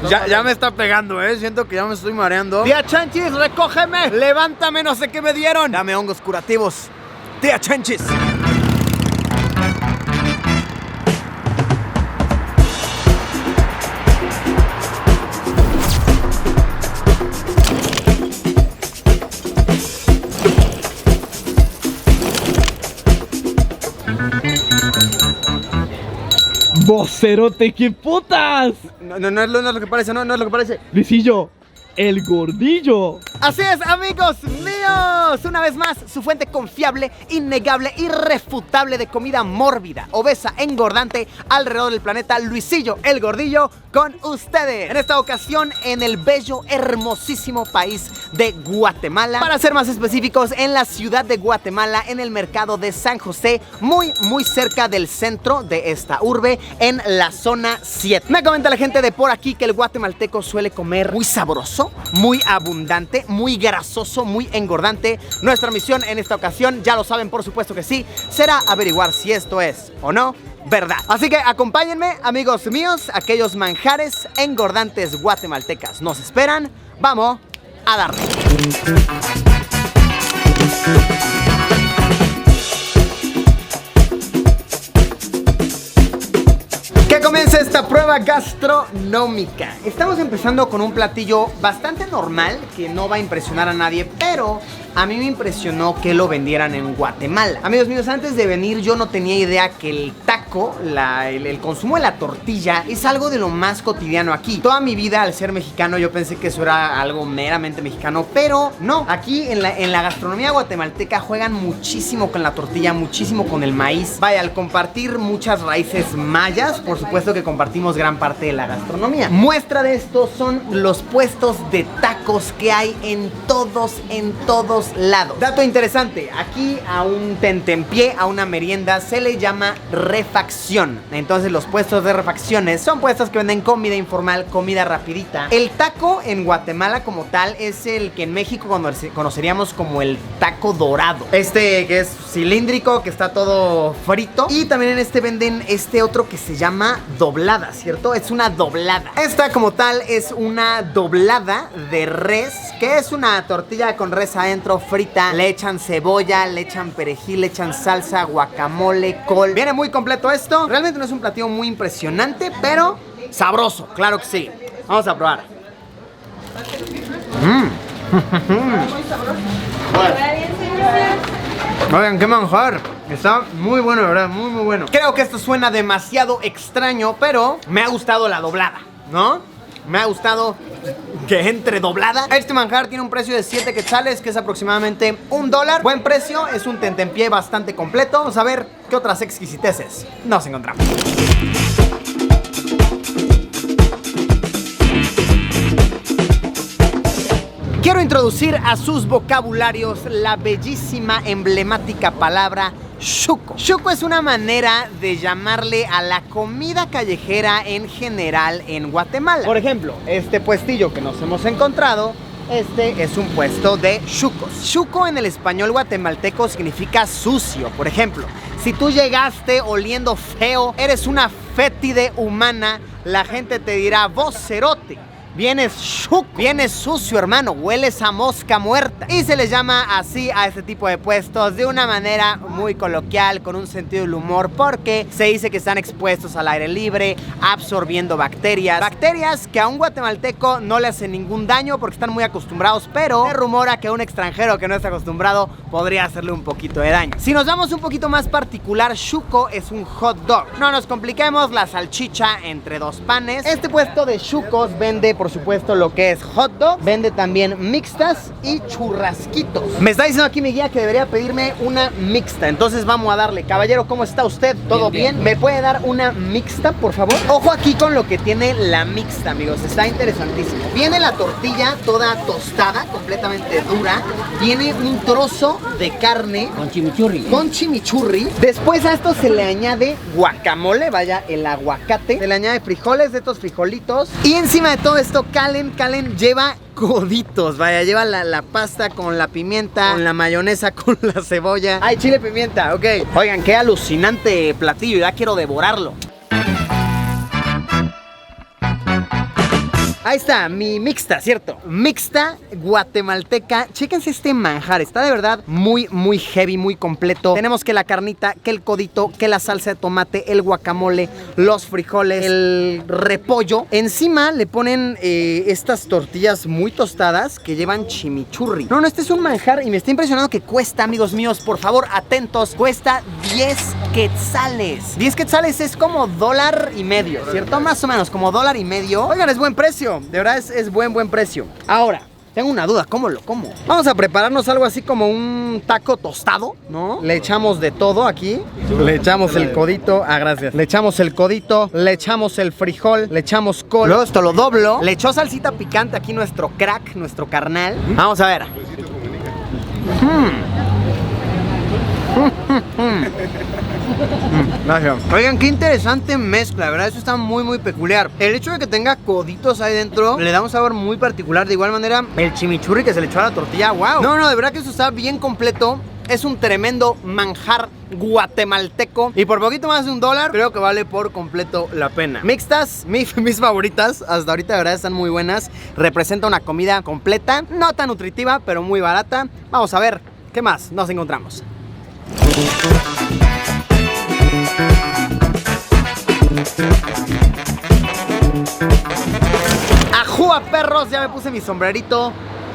Ya me está pegando, siento que ya me estoy mareando. Tía Chanchis, recógeme, levántame, no sé qué me dieron. Dame hongos curativos, tía Chanchis. ¡Vocerote, qué putas! No es lo que parece, no es lo que parece. Luisillo, el gordillo. Así es, amigos míos. Una vez más, su fuente confiable, innegable, irrefutable de comida mórbida, obesa, engordante alrededor del planeta. Luisillo, el gordillo, con ustedes. En esta ocasión, en el bello, hermosísimo país de Guatemala. Para ser más específicos, en la ciudad de Guatemala, en el mercado de San José, muy cerca del centro de esta urbe, en la zona 7. Me comenta la gente de por aquí que el guatemalteco suele comer muy sabroso, muy abundante, muy grasoso, muy engordante. Nuestra misión en esta ocasión, ya lo saben, por supuesto que sí, será averiguar si esto es o no verdad. Así que acompáñenme, amigos míos, aquellos manjares engordantes guatemaltecas nos esperan. Vamos a darle. Que comience esta prueba gastronómica. Estamos empezando con un platillo bastante normal, que no va a impresionar a nadie, pero a mí me impresionó que lo vendieran en Guatemala. Amigos míos, antes de venir yo no tenía idea que el taco, el consumo de la tortilla, es algo de lo más cotidiano aquí. Toda mi vida, al ser mexicano, yo pensé que eso era algo meramente mexicano, pero no. Aquí en la gastronomía guatemalteca juegan muchísimo con la tortilla, muchísimo con el maíz. Vaya, al compartir muchas raíces mayas, por supuesto que compartimos gran parte de la gastronomía. Muestra de esto son los puestos de tacos que hay en todos lados. Dato interesante, aquí a un tentempié, a una merienda, se le llama refacción. Entonces los puestos de refacciones son puestos que venden comida informal, comida rapidita. El taco en Guatemala como tal es el que en México conoceríamos como el taco dorado. Este que es cilíndrico, que está todo frito. Y también en este venden este otro que se llama doblada, ¿cierto? Es una doblada. Esta como tal es una doblada de res, que es una tortilla con res adentro frita. Le echan cebolla, le echan perejil, le echan salsa, guacamole, col. Viene muy completo esto. Realmente no es un platillo muy impresionante, pero sabroso, claro que sí. Vamos a probar. Oigan, qué manjar. Está muy bueno, de verdad, muy bueno. Creo que esto suena demasiado extraño, pero me ha gustado la doblada, ¿no? Me ha gustado que entre doblada. Este manjar tiene un precio de 7 quetzales, que es aproximadamente $1. Buen precio, es un tentempié bastante completo. Vamos a ver qué otras exquisiteces nos encontramos. Quiero introducir a sus vocabularios la bellísima, emblemática palabra chuco. Chuco es una manera de llamarle a la comida callejera en general en Guatemala. Por ejemplo, este puestillo que nos hemos encontrado, este es un puesto de chucos. Chuco en el español guatemalteco significa sucio. Por ejemplo, si tú llegaste oliendo feo, eres una fétide humana, la gente te dirá vocerote. Vienes chuco, vienes sucio, hermano, hueles a mosca muerta. Y se les llama así a este tipo de puestos de una manera muy coloquial, con un sentido del humor, porque se dice que están expuestos al aire libre, absorbiendo bacterias. Bacterias que a un guatemalteco no le hacen ningún daño porque están muy acostumbrados, pero se rumora que a un extranjero que no está acostumbrado podría hacerle un poquito de daño. Si nos damos un poquito más particular, chuco es un hot dog. No nos compliquemos, la salchicha entre dos panes. Este puesto de chucos vende, por supuesto, lo que es hot dog. Vende también mixtas y churrasquitos. Me está diciendo aquí mi guía que debería pedirme una mixta. Entonces vamos a darle. Caballero, ¿cómo está usted? ¿Todo bien? ¿Me puede dar una mixta, por favor? Ojo aquí con lo que tiene la mixta, amigos. Está interesantísimo. Viene la tortilla toda tostada, completamente dura. Viene un trozo de carne con chimichurri. Con chimichurri. Después a esto se le añade guacamole, vaya, el aguacate. Se le añade frijoles, de estos frijolitos. Y encima de todo esto, Calen lleva coditos, vaya, lleva la pasta con la pimienta, con la mayonesa, con la cebolla. Ay, chile pimienta, ok. Oigan, qué alucinante platillo, ya quiero devorarlo. Ahí está, mi mixta, ¿cierto? Mixta guatemalteca. Chéquense este manjar, está de verdad muy, muy heavy, muy completo. Tenemos que la carnita, que el codito, que la salsa de tomate, el guacamole, los frijoles, el repollo. Encima le ponen estas tortillas muy tostadas que llevan chimichurri. No, este es un manjar y me está impresionando que cuesta, amigos míos, por favor, atentos, cuesta 10 quetzales. 10 quetzales es como $1.50, ¿cierto? Más o menos, como $1.50. Oigan, es buen precio, de verdad es buen precio. Ahora, tengo una duda, ¿cómo lo como? Vamos a prepararnos algo así como un taco tostado, ¿no? Le echamos de todo aquí. Le echamos el codito, gracias. Le echamos el codito, le echamos el frijol, le echamos col. Luego esto lo doblo. Le echó salsita picante aquí nuestro crack, nuestro carnal. Vamos a ver. Gracias. Oigan, qué interesante mezcla, la verdad, eso está muy, muy peculiar. El hecho de que tenga coditos ahí dentro le da un sabor muy particular. De igual manera, el chimichurri que se le echó a la tortilla, wow. No, de verdad que eso está bien completo. Es un tremendo manjar guatemalteco. Y por poquito más de $1, creo que vale por completo la pena. Mixtas, mis favoritas. Hasta ahorita de verdad están muy buenas. Representa una comida completa, no tan nutritiva, pero muy barata. Vamos a ver qué más nos encontramos. ¡Ajúa, perros! Ya me puse mi sombrerito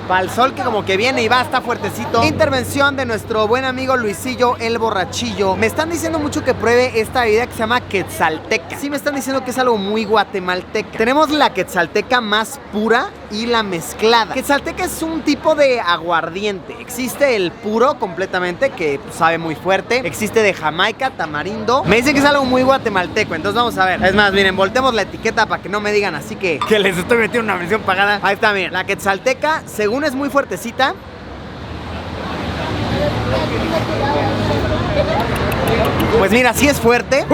para el sol que como que viene y va, está fuertecito. Intervención de nuestro buen amigo Luisillo el Borrachillo. Me están diciendo mucho que pruebe esta bebida que se llama quetzalteca. Sí, me están diciendo que es algo muy guatemalteca. Tenemos la quetzalteca más pura y la mezclada. Quetzalteca es un tipo de aguardiente. Existe el puro completamente, que sabe muy fuerte. Existe de Jamaica, tamarindo. Me dicen que es algo muy guatemalteco, entonces vamos a ver. Es más, miren, voltemos la etiqueta para que no me digan así que les estoy metiendo una mención pagada. Ahí está, miren. La quetzalteca, según es muy fuertecita. Pues mira, sí es fuerte.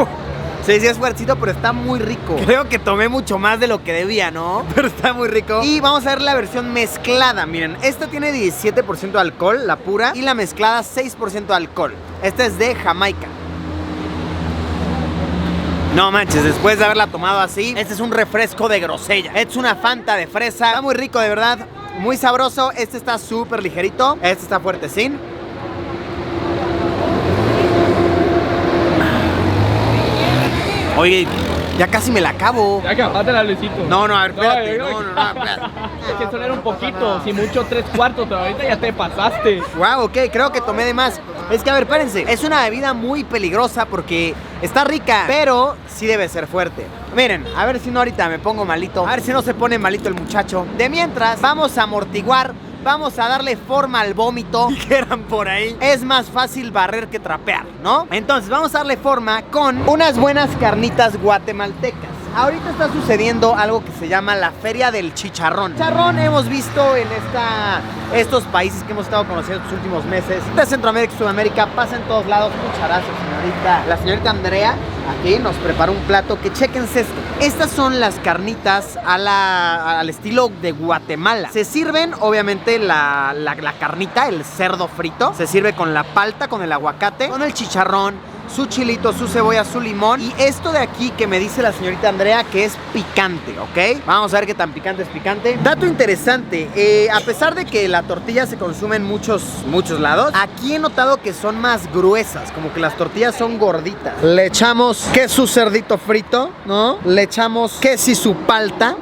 Sí, es fuertecito, pero está muy rico. Creo que tomé mucho más de lo que debía, ¿no? Pero está muy rico. Y vamos a ver la versión mezclada. Miren, esta tiene 17% de alcohol, la pura. Y la mezclada 6% de alcohol. Esta es de Jamaica. No manches, después de haberla tomado así, este es un refresco de grosella. Es una Fanta de fresa. Está muy rico, de verdad. Muy sabroso. Este está súper ligerito. Este está fuertecín. Oye, ya casi me la acabo. Ya acabaste la Luisito. No, a ver, espérate. No, espérate. Es que solo era un poquito, si mucho 3/4, pero ahorita ya te pasaste. Wow, ok, creo que tomé de más. Es que, a ver, espérense. Es una bebida muy peligrosa porque está rica, pero sí debe ser fuerte. Miren, a ver si no ahorita me pongo malito. A ver si no se pone malito el muchacho. De mientras, vamos a amortiguar. Vamos a darle forma al vómito. Dijeran por ahí. Es más fácil barrer que trapear, ¿no? Entonces vamos a darle forma con unas buenas carnitas guatemaltecas. Ahorita está sucediendo algo que se llama la Feria del Chicharrón. Chicharrón hemos visto en estos países que hemos estado conociendo estos últimos meses. De Centroamérica y Sudamérica, pasa en todos lados. Muchas gracias, señorita. La señorita Andrea aquí nos preparó un plato que chéquense esto. Estas son las carnitas al estilo de Guatemala. Se sirven, obviamente, la carnita, el cerdo frito. Se sirve con la palta, con el aguacate, con el chicharrón, su chilito, su cebolla, su limón. Y esto de aquí que me dice la señorita Andrea que es picante, ¿ok? Vamos a ver qué tan picante es picante. Dato interesante, a pesar de que la tortilla se consume en muchos lados, aquí he notado que son más gruesas, como que las tortillas son gorditas. Le echamos queso cerdito frito, ¿no? Le echamos queso y su palta.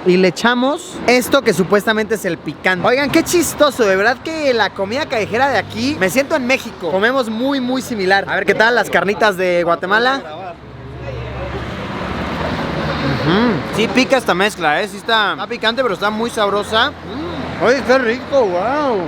Y le echamos esto que supuestamente es el picante. Oigan, qué chistoso, de verdad que la comida callejera de aquí, me siento en México. Comemos muy, muy similar. A ver qué tal las carnitas de Guatemala. Sí pica esta mezcla, sí está picante, pero está muy sabrosa. Oye, está rico, wow.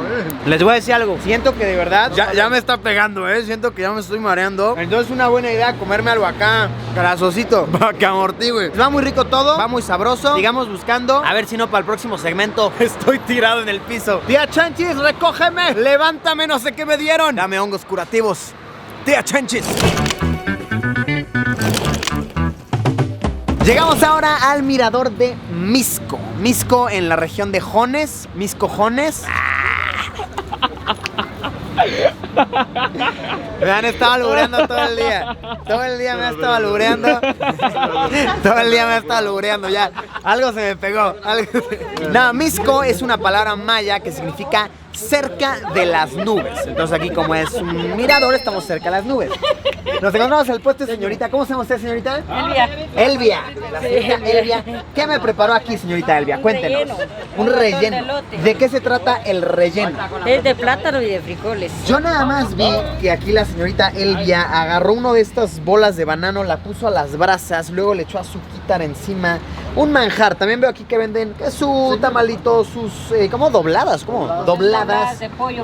Les voy a decir algo, siento que de verdad ya me está pegando, siento que ya me estoy mareando. Entonces es una buena idea comerme algo acá, grasosito, para que amortigue. Va muy rico todo, va muy sabroso. Sigamos buscando, a ver si no para el próximo segmento estoy tirado en el piso. Tía Chanchis, recógeme, levántame, no sé qué me dieron. Dame hongos curativos, tía Chanchis. Llegamos ahora al mirador de Mixco. Mixco en la región de Jones. Mixco Jones. Me han estado albureando todo el día. Todo el día me ha estado albureando. Todo el día me ha estado albureando ya. Algo se me pegó. No, Mixco es una palabra maya que significa cerca de las nubes. Entonces aquí como es un mirador, estamos cerca de las nubes. Nos encontramos al puesto, señorita. ¿Cómo se llama usted, señorita? Elvia. Elvia. La señorita Elvia. ¿Qué me preparó aquí, señorita Elvia? Cuéntenos. Un relleno. ¿De qué se trata el relleno? Es de plátano y de frijoles. Yo nada más vi que aquí la señorita Elvia agarró uno de estas bolas de banano, la puso a las brasas, luego le echó azuquitar encima. Un manjar. También veo aquí que venden su tamalito, sus ¿cómo? Dobladas, ¿cómo? Dobladas. De pollo.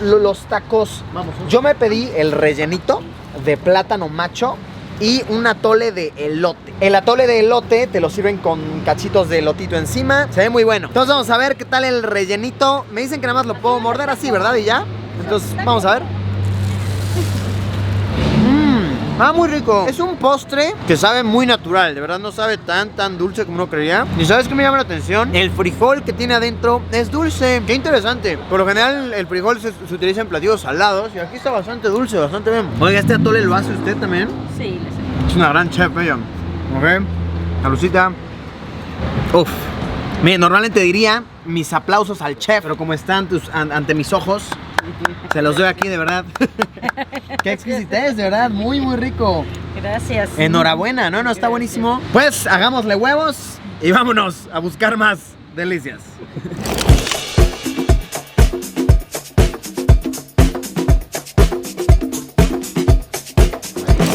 Los tacos. Yo me pedí el rellenito de plátano macho y un atole de elote. El atole de elote te lo sirven con cachitos de elotito encima. Se ve muy bueno. Entonces vamos a ver qué tal el rellenito. Me dicen que nada más lo puedo morder así, ¿verdad? Y ya. Entonces vamos a ver. Muy rico. Es un postre que sabe muy natural. De verdad no sabe tan dulce como uno creía. ¿Y sabes qué me llama la atención? El frijol que tiene adentro es dulce. Qué interesante. Por lo general el frijol se utiliza en platillos salados. Y aquí está bastante dulce, bastante bien. Oiga, ¿este atole lo hace usted también? Sí, Es una gran chef ella. Ok. Salucita. Uf. Miren, normalmente diría mis aplausos al chef, pero como están ante mis ojos, se los doy aquí, de verdad. Qué exquisitez, de verdad, muy rico. Gracias. Enhorabuena, ¿no? Está buenísimo. Pues hagámosle huevos y vámonos a buscar más delicias.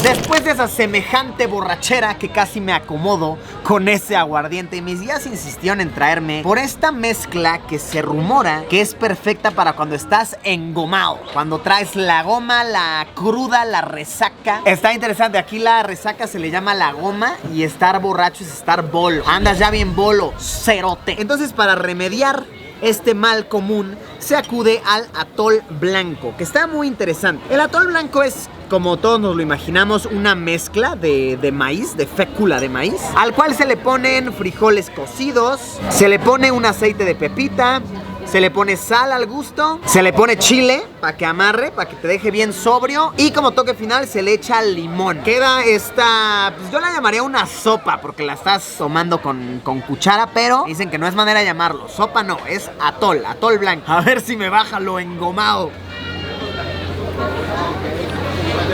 Después de esa semejante borrachera que casi me acomodo con ese aguardiente, mis guías insistieron en traerme por esta mezcla que se rumora que es perfecta para cuando estás engomado. Cuando traes la goma, la cruda, la resaca. Está interesante, aquí la resaca se le llama la goma y estar borracho es estar bolo. Andas ya bien bolo, cerote. Entonces para remediar este mal común se acude al atol blanco, que está muy interesante. El atol blanco es, como todos nos lo imaginamos, una mezcla de maíz, de fécula de maíz, al cual se le ponen frijoles cocidos, se le pone un aceite de pepita, se le pone sal al gusto, se le pone chile para que amarre, para que te deje bien sobrio, y como toque final se le echa limón. Queda esta, pues yo la llamaría una sopa porque la estás tomando con cuchara, pero dicen que no es manera de llamarlo. Sopa no, es atol blanco. A ver si me baja lo engomado.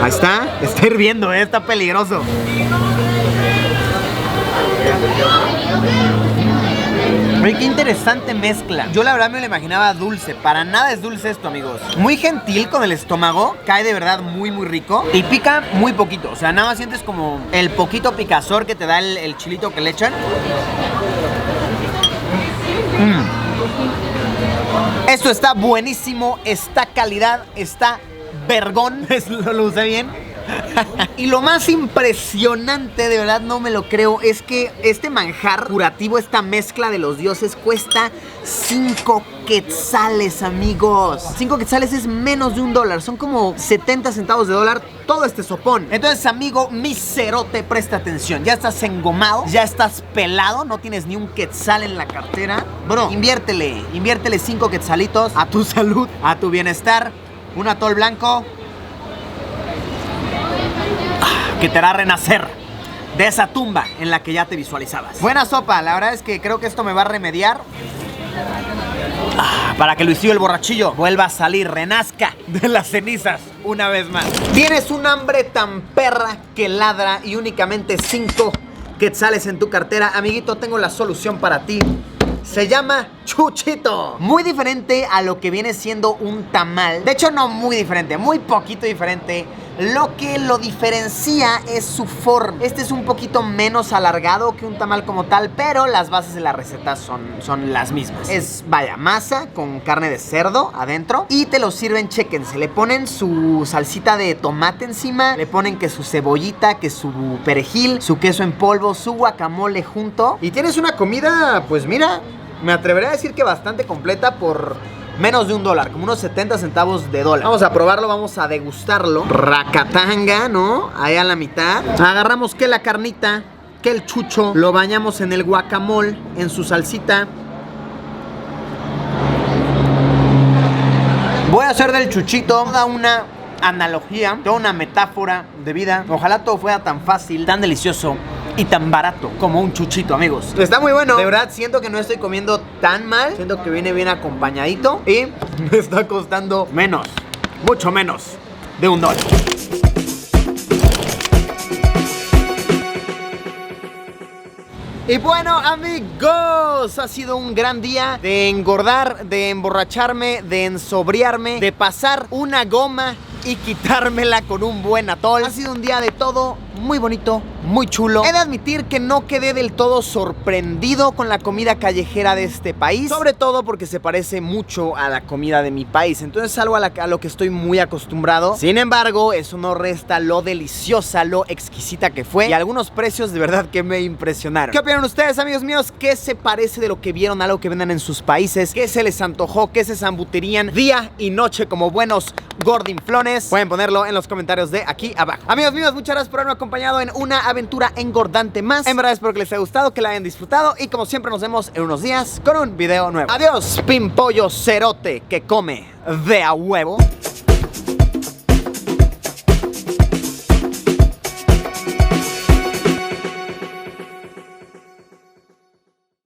Ahí está hirviendo, está peligroso. Oye, qué interesante mezcla. Yo la verdad me lo imaginaba dulce. Para nada es dulce esto, amigos. Muy gentil con el estómago. Cae de verdad muy rico. Y pica muy poquito. O sea, nada más sientes como el poquito picazor que te da el chilito que le echan. Esto está buenísimo. Está calidad. Está vergón. Lo usé bien. Y lo más impresionante, de verdad no me lo creo, es que este manjar curativo, esta mezcla de los dioses, cuesta 5 quetzales, amigos. 5 quetzales es menos de $1, son como 70 centavos de dólar todo este sopón. Entonces, amigo miserote, presta atención. Ya estás engomado, ya estás pelado, no tienes ni un quetzal en la cartera. Bro, inviértele 5 quetzalitos a tu salud, a tu bienestar. Un atol blanco que te hará renacer de esa tumba en la que ya te visualizabas. Buena sopa, la verdad es que creo que esto me va a remediar para que Luisillo el borrachillo vuelva a salir, renazca de las cenizas una vez más. Tienes un hambre tan perra que ladra y únicamente 5 quetzales en tu cartera. Amiguito, tengo la solución para ti. Se llama chuchito. Muy diferente a lo que viene siendo un tamal. De hecho, no muy diferente, muy poquito diferente. Lo que lo diferencia es su forma. Este es un poquito menos alargado que un tamal como tal, pero las bases de la receta son las mismas. Es, vaya, masa con carne de cerdo adentro y te lo sirven, chéquense. Le ponen su salsita de tomate encima, le ponen que su cebollita, que su perejil, su queso en polvo, su guacamole junto. Y tienes una comida, pues mira, me atrevería a decir que bastante completa por menos de $1, como unos 70 centavos de dólar. Vamos a probarlo, vamos a degustarlo. Racatanga, ¿no? Ahí a la mitad. Agarramos que la carnita, que el chucho, lo bañamos en el guacamole, en su salsita. Voy a hacer del chuchito toda una analogía, toda una metáfora de vida. Ojalá todo fuera tan fácil, tan delicioso y tan barato como un chuchito, amigos. Está muy bueno. De verdad, siento que no estoy comiendo tan mal. Siento que viene bien acompañadito y me está costando menos, mucho menos de $1. Y bueno, amigos, ha sido un gran día de engordar, de emborracharme, de ensobriarme, de pasar una goma y quitármela con un buen atol. Ha sido un día de todo muy bonito, muy chulo. He de admitir que no quedé del todo sorprendido con la comida callejera de este país, sobre todo porque se parece mucho a la comida de mi país. Entonces es algo a lo que estoy muy acostumbrado. Sin embargo, eso no resta lo deliciosa, lo exquisita que fue y algunos precios de verdad que me impresionaron. ¿Qué opinan ustedes, amigos míos? ¿Qué se parece de lo que vieron a lo que vendan en sus países? ¿Qué se les antojó? ¿Qué se zambuterían día y noche como buenos gordinflones? Pueden ponerlo en los comentarios de aquí abajo. Amigos míos, muchas gracias por haberme acompañado en una aventura engordante más. En verdad espero que les haya gustado, que la hayan disfrutado y como siempre nos vemos en unos días con un video nuevo. Adiós, pimpollo cerote que come de a huevo.